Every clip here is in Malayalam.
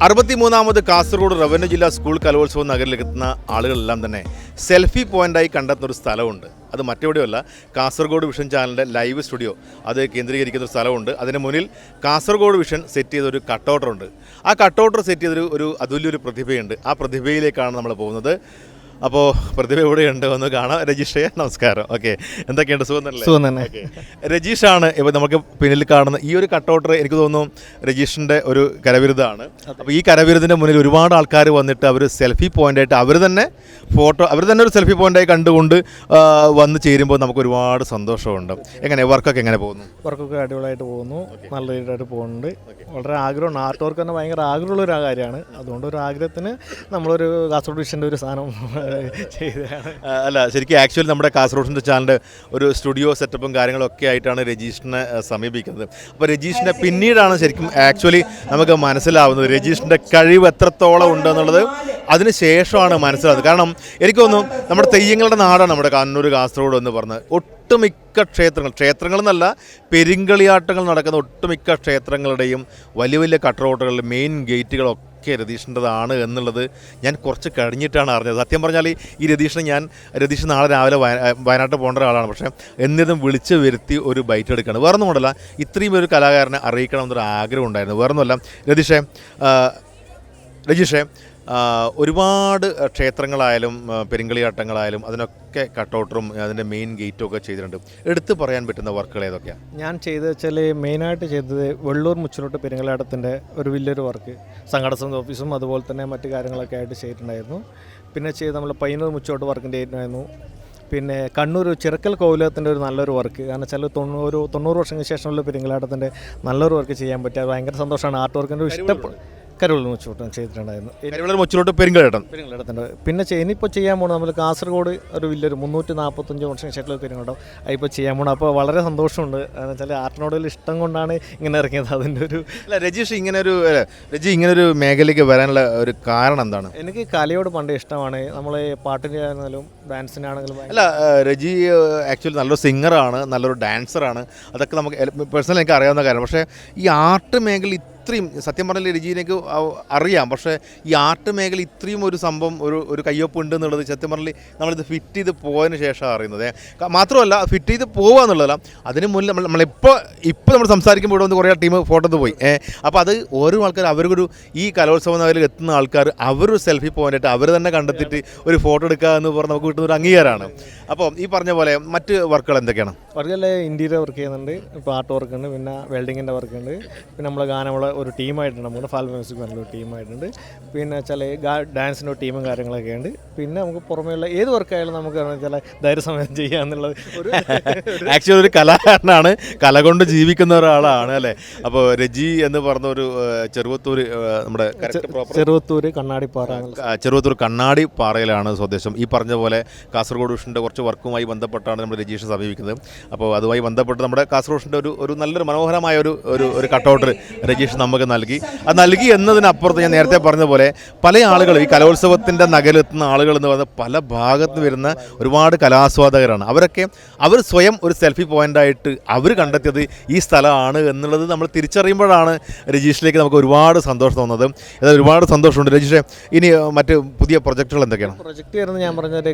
63ാമത് കാസർഗോഡ് റവന്യൂ ജില്ലാ സ്കൂൾ കലോത്സവം നഗരിലെത്തുന്ന ആളുകളെല്ലാം തന്നെ സെൽഫി പോയിൻ്റായി കണ്ടെത്തുന്ന ഒരു സ്ഥലമുണ്ട്. അത് മറ്റെവിടെയല്ല, കാസർഗോഡ് വിഷൻ ചാനലിൻ്റെ ലൈവ് സ്റ്റുഡിയോ അത് കേന്ദ്രീകരിക്കുന്ന ഒരു സ്ഥലമുണ്ട്. അതിന് മുന്നിൽ കാസർഗോഡ് വിഷൻ സെറ്റ് ചെയ്തൊരു കട്ടൗട്ടറുണ്ട്. ആ കട്ടൗട്ടർ സെറ്റ് ചെയ്തൊരു അതുല്യൊരു പ്രതിഭയുണ്ട്. ആ പ്രതിഭയിലേക്കാണ് നമ്മൾ പോകുന്നത്. അപ്പോൾ പ്രതിഭ എവിടെയുണ്ട് ഒന്ന് കാണാം. രജീഷേ, നമസ്കാരം. ഓക്കെ, എന്തൊക്കെയുണ്ട്? സുഖം തന്നെ. ഓക്കെ, രജീഷാണ് ഇപ്പോൾ നമുക്ക് പിന്നിൽ കാണുന്ന ഈ ഒരു കട്ടൗട്ടർ. എനിക്ക് തോന്നുന്നു രജീഷിൻ്റെ ഒരു കരവിരുതാണ്. അപ്പോൾ ഈ കരവിരുതിൻ്റെ മുന്നിൽ ഒരുപാട് ആൾക്കാർ വന്നിട്ട് അവർ സെൽഫി പോയിൻ്റായിട്ട് അവർ തന്നെ ഒരു സെൽഫി പോയിൻ്റായി കണ്ടുകൊണ്ട് വന്ന് ചേരുമ്പോൾ നമുക്ക് ഒരുപാട് സന്തോഷമുണ്ട്. എങ്ങനെ വർക്കൊക്കെ എങ്ങനെ പോകുന്നു? വർക്കൊക്കെ അടിപൊളിയായിട്ട് പോകുന്നു, നല്ല രീതിയിലായിട്ട് പോകുന്നുണ്ട്. വളരെ ആഗ്രഹമാണ്, ആർട്ട് വർക്ക് തന്നെ ഭയങ്കര ആഗ്രഹമുള്ളൊരു കാര്യമാണ്. അതുകൊണ്ട് ഒരു ആഗ്രഹത്തിന് നമ്മളൊരു കാസർഗോഡ് വിഷൻ്റെ ഒരു സാധനം ചെയ്തതാണ്. അല്ല, ശരിക്കും ആക്ച്വലി നമ്മുടെ കാസർഗോഡ് ചാനലിൻ്റെ ഒരു സ്റ്റുഡിയോ സെറ്റപ്പും കാര്യങ്ങളൊക്കെ ആയിട്ടാണ് രജീഷിനെ സമീപിക്കുന്നത്. അപ്പോൾ രജീഷിനെ പിന്നീടാണ് ശരിക്കും ആക്ച്വലി നമുക്ക് മനസ്സിലാവുന്നത് രജീഷിൻ്റെ കഴിവ് എത്രത്തോളം ഉണ്ടെന്നുള്ളത് അതിന് ശേഷമാണ് മനസ്സിലാവുന്നത്. കാരണം എനിക്ക് തോന്നുന്നു നമ്മുടെ തെയ്യങ്ങളുടെ നാടാണ് നമ്മുടെ കണ്ണൂർ, കാസർഗോഡ് എന്ന് പറഞ്ഞത്. ഒട്ടുമിക്ക ക്ഷേത്രങ്ങളെന്നല്ല, പെരുങ്കളിയാട്ടങ്ങൾ നടക്കുന്ന ഒട്ടുമിക്ക ക്ഷേത്രങ്ങളുടെയും വലിയ വലിയ കട്ടൗട്ടുകളുടെ മെയിൻ ഗേറ്റുകളൊക്കെ രതീഷിൻ്റെതാണ് എന്നുള്ളത് ഞാൻ കുറച്ച് കഴിഞ്ഞിട്ടാണ് അറിഞ്ഞത്. സത്യം പറഞ്ഞാൽ ഈ രതീഷ് നാളെ രാവിലെ വയനാട്ടിൽ പോകേണ്ട ഒരാളാണ്. പക്ഷേ എന്നിതും വിളിച്ച് വരുത്തി ഒരു ബൈറ്റ് എടുക്കുകയാണ്. വേറൊന്നും കൊണ്ടല്ല, ഇത്രയും ഒരു കലാകാരനെ അറിയിക്കണം എന്നൊരു ആഗ്രഹം ഉണ്ടായിരുന്നു. വേറൊന്നുമല്ല, രജീഷേ ഒരുപാട് ക്ഷേത്രങ്ങളായാലും പെരുങ്കളിയാട്ടങ്ങളായാലും അതിനൊക്കെ കട്ടൗട്ടറും അതിൻ്റെ മെയിൻ ഗേറ്റും ഒക്കെ ചെയ്തിട്ടുണ്ട്. എടുത്ത് പറയാൻ പറ്റുന്ന വർക്കുകൾ ഏതൊക്കെയാണ്? ഞാൻ ചെയ്തത് വെച്ചാൽ മെയിനായിട്ട് ചെയ്തത് വെള്ളൂർ മുച്ചിലോട്ട് പെരുങ്കളിയാട്ടത്തിൻ്റെ ഒരു വലിയൊരു വർക്ക് സംഘടന ഓഫീസും അതുപോലെ തന്നെ മറ്റു കാര്യങ്ങളൊക്കെ ആയിട്ട് ചെയ്തിട്ടുണ്ടായിരുന്നു. പിന്നെ ചെയ്ത് നമ്മൾ പയ്യന്നൂർ മുച്ചോട്ട് വർക്കിൻ്റെ ആയിരുന്നു. പിന്നെ കണ്ണൂർ ചിറക്കൽ കോവിലത്തിൻ്റെ ഒരു നല്ലൊരു വർക്ക്, കാരണം വെച്ചാൽ 90 വർഷങ്ങൾക്ക് ശേഷമുള്ള പെരുങ്കളിയാട്ടത്തിൻ്റെ നല്ലൊരു വർക്ക് ചെയ്യാൻ പറ്റിയ ഭയങ്കര സന്തോഷമാണ്. ആർട്ട് വർക്കിൻ്റെ ഇഷ്ടപ്പെടും. കരുവള്ളൂർ മുച്ചിലോട്ട് ചെയ്തിട്ടുണ്ടായിരുന്നു. മുച്ചിലോട്ട് പെരുങ്കളിയാട്ടം. പിന്നെ ഇനിയിപ്പോൾ ചെയ്യാൻ പോകണം നമ്മൾ കാസർഗോഡ് ഒരു വലിയൊരു 345 വർഷം ശേഷമുള്ള പെരുങ്കളിയാട്ടം അതിപ്പോൾ ചെയ്യാൻ പോകണം. അപ്പോൾ വളരെ സന്തോഷമുണ്ട്. എന്ന് വെച്ചാൽ ആർട്ടിനോടുള്ള ഇഷ്ടം കൊണ്ടാണ് ഇങ്ങനെ ഇറങ്ങിയത്. അതിൻ്റെ ഒരു രജീഷ് ഇങ്ങനൊരു മേഖലയ്ക്ക് വരാനുള്ള ഒരു കാരണം എന്താണ്? എനിക്ക് കലയോട് പണ്ട് ഇഷ്ടമാണ്. നമ്മൾ പാട്ടിൻ്റെ ആണെങ്കിലും ഡാൻസിൻ്റെ ആണെങ്കിലും. അല്ല, രജി ആക്ച്വലി നല്ലൊരു സിംഗറാണ്, നല്ലൊരു ഡാൻസറാണ്. അതൊക്കെ നമുക്ക് പേഴ്സണലി എനിക്ക് അറിയാവുന്ന കാര്യം. പക്ഷേ ഈ ആർട്ട് മേഖല ഇത്രയും, സത്യം പറഞ്ഞാൽ രജീനക്ക് അറിയാം, പക്ഷേ ഈ ആർട്ട് മേഖല ഇത്രയും ഒരു സംഭവം ഒരു കയ്യൊപ്പ് ഉണ്ട് എന്നുള്ളത് സത്യം പറഞ്ഞാൽ നമ്മളിത് ഫിറ്റ് ചെയ്ത് പോയതിന് ശേഷം അറിയുന്നത്. മാത്രമല്ല, ഫിറ്റ് ചെയ്ത് പോകുക എന്നുള്ളതല്ല, അതിന് മുന്നിൽ നമ്മളിപ്പോൾ നമ്മൾ സംസാരിക്കുമ്പോൾ ഇവിടെ വന്ന് കുറേ ടീം ഫോട്ടോ പോയി. അപ്പോൾ അത് ഓരോ ആൾക്കാർ അവർക്കൊരു ഈ കലോത്സവ നഗരിൽ എത്തുന്ന ആൾക്കാർ അവരൊരു സെൽഫി പോയിൻ്റായിട്ട് അവർ തന്നെ കണ്ടെത്തിയിട്ട് ഒരു ഫോട്ടോ എടുക്കുക എന്ന് പറഞ്ഞ് നമുക്ക് കിട്ടുന്ന ഒരു അംഗീകാരമാണ്. അപ്പോൾ ഈ പറഞ്ഞ പോലെ മറ്റ് വർക്കുകൾ എന്തൊക്കെയാണ്? വർക്കുകൾ ഇൻറ്റീരിയർ വർക്ക് ചെയ്യുന്നുണ്ട്, ഇപ്പോൾ ആർട്ട് വർക്ക് ഉണ്ട്, പിന്നെ വെൽഡിങ്ങിൻ്റെ വർക്ക് ഉണ്ട്, പിന്നെ നമ്മൾ ഗാനമുള്ള ഒരു ടീമായിട്ടുണ്ട്, നമ്മുടെ ഫാൽ മ്യൂസിക് പറഞ്ഞൊരു ടീമായിട്ടുണ്ട്. പിന്നെ വെച്ചാൽ ഡാൻസിൻ്റെ ടീമും കാര്യങ്ങളൊക്കെ ഉണ്ട്. പിന്നെ നമുക്ക് പുറമേയുള്ള ഏത് വർക്കായാലും നമുക്ക് വെച്ചാൽ ധൈര്യസമയം ചെയ്യാന്നുള്ളത് ആക്ച്വലി ഒരു കലാകാരനാണ്, കല കൊണ്ട് ജീവിക്കുന്ന ഒരാളാണ് അല്ലേ. അപ്പോൾ രജി എന്ന് പറഞ്ഞൊരു നമ്മുടെ ചെറുവത്തൂർ കണ്ണാടിപ്പാറയിലാണ് സ്വദേശം. ഈ പറഞ്ഞ പോലെ കാസർഗോഡ് വിഷൻ്റെ കുറച്ച് വർക്കുമായി ബന്ധപ്പെട്ടാണ് നമ്മൾ രജീഷ് സമീപിക്കുന്നത്. അപ്പോൾ അതുമായി ബന്ധപ്പെട്ട് നമ്മുടെ കാസർഗോഡിൻ്റെ ഒരു നല്ലൊരു മനോഹരമായ ഒരു കട്ടൗട്ടർ രജീഷ് നമുക്ക് നൽകി എന്നതിനപ്പുറത്ത് ഞാൻ നേരത്തെ പറഞ്ഞ പോലെ പല ആളുകൾ ഈ കലോത്സവത്തിൻ്റെ നഗരത്തുന്ന ആളുകൾ എന്ന് പറഞ്ഞാൽ പല ഭാഗത്ത് വരുന്ന ഒരുപാട് കലാസ്വാദകരാണ്. അവർ സ്വയം ഒരു സെൽഫി പോയിൻ്റായിട്ട് അവർ കണ്ടെത്തിയത് ഈ സ്ഥലമാണ് എന്നുള്ളത് നമ്മൾ തിരിച്ചറിയുമ്പോഴാണ് രജീഷിലേക്ക് നമുക്ക് ഒരുപാട് സന്തോഷം തോന്നുന്നത്. അതായത് ഒരുപാട് സന്തോഷമുണ്ട്. രജീഷേ, ഇനി മറ്റ് പുതിയ പ്രൊജക്റ്റുകൾ എന്തൊക്കെയാണ്? പ്രൊജക്റ്റ് വരുന്നത് ഞാൻ പറഞ്ഞത്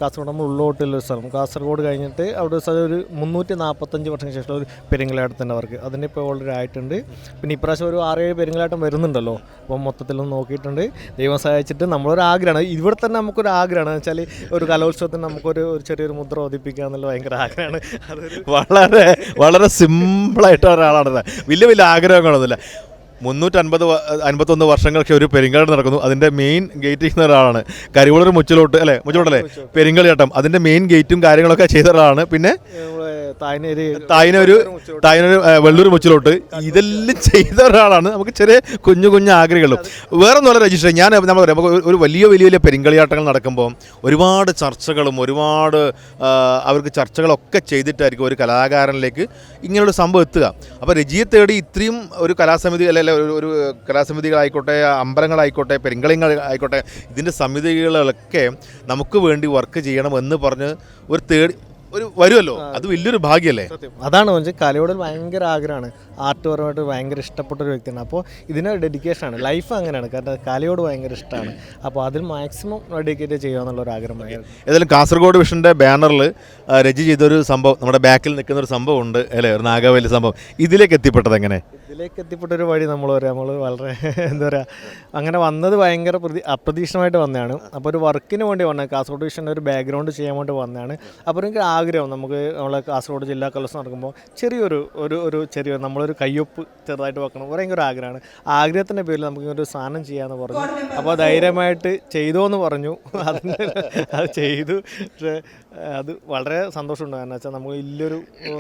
കാസർഗോഡ് നമ്മൾ ഉള്ളോട്ടുള്ളൊരു സ്ഥലം, കാസർഗോഡ് കഴിഞ്ഞിട്ട് അവിടെ ഒരു 345 വർഷങ്ങൾക്ക് ശേഷം ഒരു പെരുങ്കളിയാട്ടത്തിൻ്റെ വർക്ക് അതിൻ്റെ ഇപ്പോൾ ഓൾറെഡി ആയിട്ടുണ്ട്. പിന്നെ ഇപ്രാവശ്യം ഒരു 6-7 പെരുങ്കളിയാട്ടം വരുന്നുണ്ടല്ലോ. അപ്പം മൊത്തത്തിലൊന്ന് നോക്കിയിട്ടുണ്ട്. ദൈവം സഹായിച്ചിട്ട് നമ്മളൊരു ആഗ്രഹമാണ്, ഇവിടെ തന്നെ നമുക്കൊരു ആഗ്രഹമാണ് വെച്ചാൽ ഒരു കലോത്സവത്തിന് നമുക്കൊരു ചെറിയൊരു മുദ്ര ഒതിപ്പിക്കുക എന്നുള്ള ഭയങ്കര ആഗ്രഹമാണ്. അതൊരു വളരെ സിമ്പിളായിട്ട് ഒരാളാണ്, വലിയ ആഗ്രഹങ്ങളൊന്നുമില്ല. 351 വർഷങ്ങൾക്ക് ഒരു പെരുങ്കളിയാട്ടം നടക്കുന്നു. അതിൻ്റെ മെയിൻ ഗേറ്റ് ചെയ്യുന്ന ഒരാളാണ്. കരിവള്ളൂർ മുച്ചിലോട്ടല്ലേ പെരുങ്കളിയാട്ടം, അതിൻ്റെ മെയിൻ ഗേറ്റും കാര്യങ്ങളൊക്കെ ചെയ്ത ഒരാളാണ്. പിന്നെ തായിനൊരു വെള്ളൂർ മുച്ചിലോട്ട് ഇതെല്ലാം ചെയ്ത ഒരാളാണ്. നമുക്ക് ചെറിയ കുഞ്ഞു ആഗ്രഹങ്ങളും വേറെ ഒന്നുമല്ല രജിസ്റ്റർ. നമ്മൾ പറയാം, ഒരു വലിയ പെരുങ്കളിയാട്ടങ്ങൾ നടക്കുമ്പോൾ ഒരുപാട് ചർച്ചകളും അവർക്ക് ചർച്ചകളൊക്കെ ചെയ്തിട്ടായിരിക്കും ഒരു കലാകാരനിലേക്ക് ഇങ്ങനൊരു സംഭവം എത്തുക. അപ്പോൾ രജിയെ തേടി ഇത്രയും ഒരു കലാസമിതി ഒരു കലാസമിതികളായിക്കോട്ടെ, അമ്പലങ്ങളായിക്കോട്ടെ, പെരുങ്കളികളായിക്കോട്ടെ, ഇതിൻ്റെ സമിതികളൊക്കെ നമുക്ക് വേണ്ടി വർക്ക് ചെയ്യണമെന്ന് പറഞ്ഞ് ഒരു ഒരു വരുമല്ലോ, അത് വലിയൊരു ഭാഗ്യമല്ലേ? അതാണ് വെച്ചാൽ കലയോട് ഭയങ്കര ആഗ്രഹമാണ്, ആർട്ട്പരമായിട്ട് ഭയങ്കര ഇഷ്ടപ്പെട്ട ഒരു വ്യക്തിയാണ്. അപ്പോൾ ഇതിന് ഡെഡിക്കേഷനാണ്, ലൈഫ് അങ്ങനെയാണ്, കാരണം കലയോട് ഭയങ്കര ഇഷ്ടമാണ്. അപ്പോൾ അതിൽ മാക്സിമം ഡെഡിക്കേറ്റ് ചെയ്യുക എന്നുള്ളൊരു ആഗ്രഹമായിരുന്നു. ഏതായാലും കാസർഗോഡ് വിഷൻ്റെ ബാനറിൽ രജി ചെയ്തൊരു സംഭവം, നമ്മുടെ ബാക്കിൽ നിൽക്കുന്ന ഒരു സംഭവം ഉണ്ട് അല്ലേ, ഒരു നാഗവല്ലി സംഭവം. ഇതിലേക്ക് എത്തിപ്പെട്ടത് എങ്ങനെ? ഇതിലേക്ക് എത്തിപ്പെട്ടൊരു വഴി നമ്മൾ വളരെ എന്താ പറയുക, അങ്ങനെ വന്നത് ഭയങ്കര അപ്രതീക്ഷിതമായിട്ട് വന്നതാണ്. അപ്പോൾ ഒരു വർക്കിന് വേണ്ടി വന്നത്, കാസർഗോഡ് വിഷൻ്റെ ഒരു ബാക്ക്ഗ്രൗണ്ട് ചെയ്യാൻ വേണ്ടി വന്നതാണ്. അപ്പോൾ എനിക്ക് ആഗ്രഹം, നമുക്ക് നമ്മളെ കാസർഗോഡ് ജില്ലാ കലോത്സവം നടക്കുമ്പോൾ ചെറിയൊരു നമ്മളൊരു കയ്യൊപ്പ് ചെറുതായിട്ട് വെക്കണം, ഭയങ്കര ആഗ്രഹമാണ്. ആഗ്രഹത്തിൻ്റെ പേരിൽ നമുക്ക് ഒരു സാധനം ചെയ്യാമെന്ന് പറഞ്ഞു. അപ്പോൾ ധൈര്യമായിട്ട് ചെയ്തോ എന്ന് പറഞ്ഞു. അത് ചെയ്തു. പക്ഷേ അത് വളരെ സന്തോഷമുണ്ട്. കാരണം വെച്ചാൽ നമുക്ക് വലിയൊരു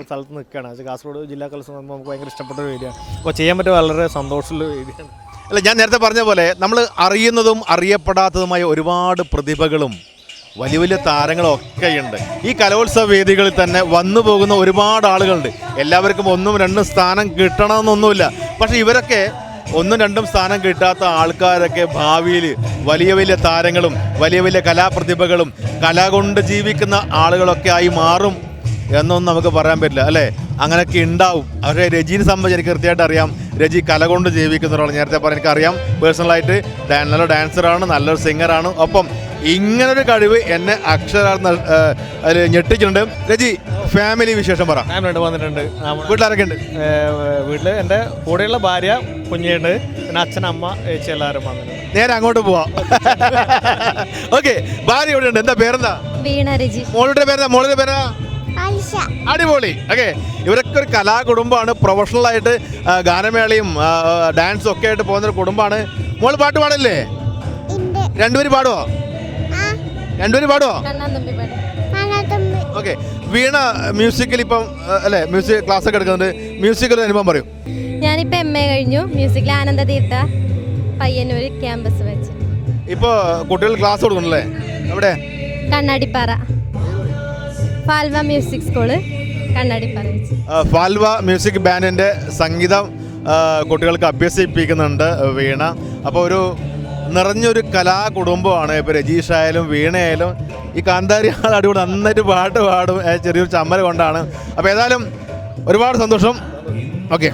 സ്ഥലത്ത് നിൽക്കുകയാണ്. കാസർഗോഡ് ജില്ലാ കലോത്സവം നമുക്ക് ഭയങ്കര ഇഷ്ടപ്പെട്ട ഒരു ഏരിയ, അപ്പോൾ ചെയ്യാൻ പറ്റിയ വളരെ സന്തോഷമുള്ള ഏരിയയാണ്. അല്ല, ഞാൻ നേരത്തെ പറഞ്ഞ പോലെ നമ്മൾ അറിയുന്നതും അറിയപ്പെടാത്തതുമായ ഒരുപാട് പ്രതിഭകളും വലിയ വലിയ താരങ്ങളൊക്കെയുണ്ട്. ഈ കലോത്സവ വേദികളിൽ തന്നെ വന്നു പോകുന്ന ഒരുപാട് ആളുകളുണ്ട്. എല്ലാവർക്കും 1ഉം 2ഉം സ്ഥാനം കിട്ടണമെന്നൊന്നുമില്ല. പക്ഷേ ഇവരൊക്കെ 1ഉം 2ഉം സ്ഥാനം കിട്ടാത്ത ആൾക്കാരൊക്കെ ഭാവിയിൽ വലിയ വലിയ താരങ്ങളും വലിയ വലിയ കലാപ്രതിഭകളും കല കൊണ്ട് ജീവിക്കുന്ന ആളുകളൊക്കെ ആയി മാറും എന്നൊന്നും നമുക്ക് പറയാൻ പറ്റില്ല അല്ലേ, അങ്ങനെയൊക്കെ ഉണ്ടാവും. പക്ഷേ രജിനെ സംബന്ധിച്ച് എനിക്ക് കൃത്യമായിട്ട് അറിയാം, രജി കല കൊണ്ട് ജീവിക്കുന്ന ഒരാൾ. നേരത്തെ പറഞ്ഞ എനിക്കറിയാം പേഴ്സണലായിട്ട്, നല്ല ഡാൻസറാണ്, നല്ലൊരു സിംഗറാണ്. ഒപ്പം ഇങ്ങനൊരു കഴിവ് എന്നെ അതിൽ ഞെട്ടിച്ചിട്ടുണ്ട്. രജി, ഫാമിലി വിശേഷം പറ. ഫാമിലി വന്നിട്ടുണ്ട്. വീട്ടിലാരൊക്കെ ഉണ്ട്? വീട്ടിൽ എൻ്റെ കൂടെയുള്ള ഭാര്യ, കുഞ്ഞുണ്ട്, പിന്നെ അച്ഛൻ, അമ്മ, ചേച്ചി എല്ലാവരും വന്നിട്ടുണ്ട്. നേരെ അങ്ങോട്ട് പോവാം. ഓക്കെ, ഭാര്യ ഇവിടെ ഉണ്ട്. എന്താ പേരെന്താ? വീണ രജി. മോളുടെ പേരെന്താ? മോളുടെ പേരാ? അടിപൊളി. ഓക്കെ, ഇവരൊക്കെ ഒരു കലാകുടുംബമാണ്. പ്രൊഫഷണലായിട്ട് ഗാനമേളയും ഡാൻസും ഒക്കെ ആയിട്ട് പോകുന്നൊരു കുടുംബമാണ്. മോള് പാട്ട് പാടല്ലേ? രണ്ടുപേരും പാടുവോ? ഓക്കെ, വീണ മ്യൂസിക്കൽ ഇപ്പം അല്ലേ, മ്യൂസിക് ക്ലാസ് ഒക്കെ എടുക്കുന്നുണ്ട്. മ്യൂസിക്കൽ അനുഭവം പറയൂ. ഞാനിപ്പോൾ MA കഴിഞ്ഞു മ്യൂസിക്കിൽ ആനന്ദ തീർത്ഥ പയ്യന്നൂർ ക്യാമ്പസ് വെച്ച്. ഇപ്പോൾ കുട്ടികൾ ക്ലാസ് കൊടുക്കണല്ലേ? എവിടെ? കണ്ണാടിപ്പാറ ഫാൽവ മ്യൂസിക് സ്കൂള് കണ്ണാടിപ്പാറ വെച്ച്. ഫാൽവ മ്യൂസിക് ബാൻഡിൻ്റെ സംഗീതം കുട്ടികൾക്ക് അഭ്യസിപ്പിക്കുന്നുണ്ട് വീണ. അപ്പോൾ ഒരു നിറഞ്ഞൊരു കലാകുടുംബമാണ്. ഇപ്പോൾ രജീഷായാലും വീണയായാലും ഈ കാന്താരി അടിപൊളി നന്നായിട്ട് പാട്ട് പാടും, ചെറിയൊരു ചമ്മൽ കൊണ്ടാണ്. അപ്പോൾ ഏതായാലും ഒരുപാട് സന്തോഷം. ഓക്കെ.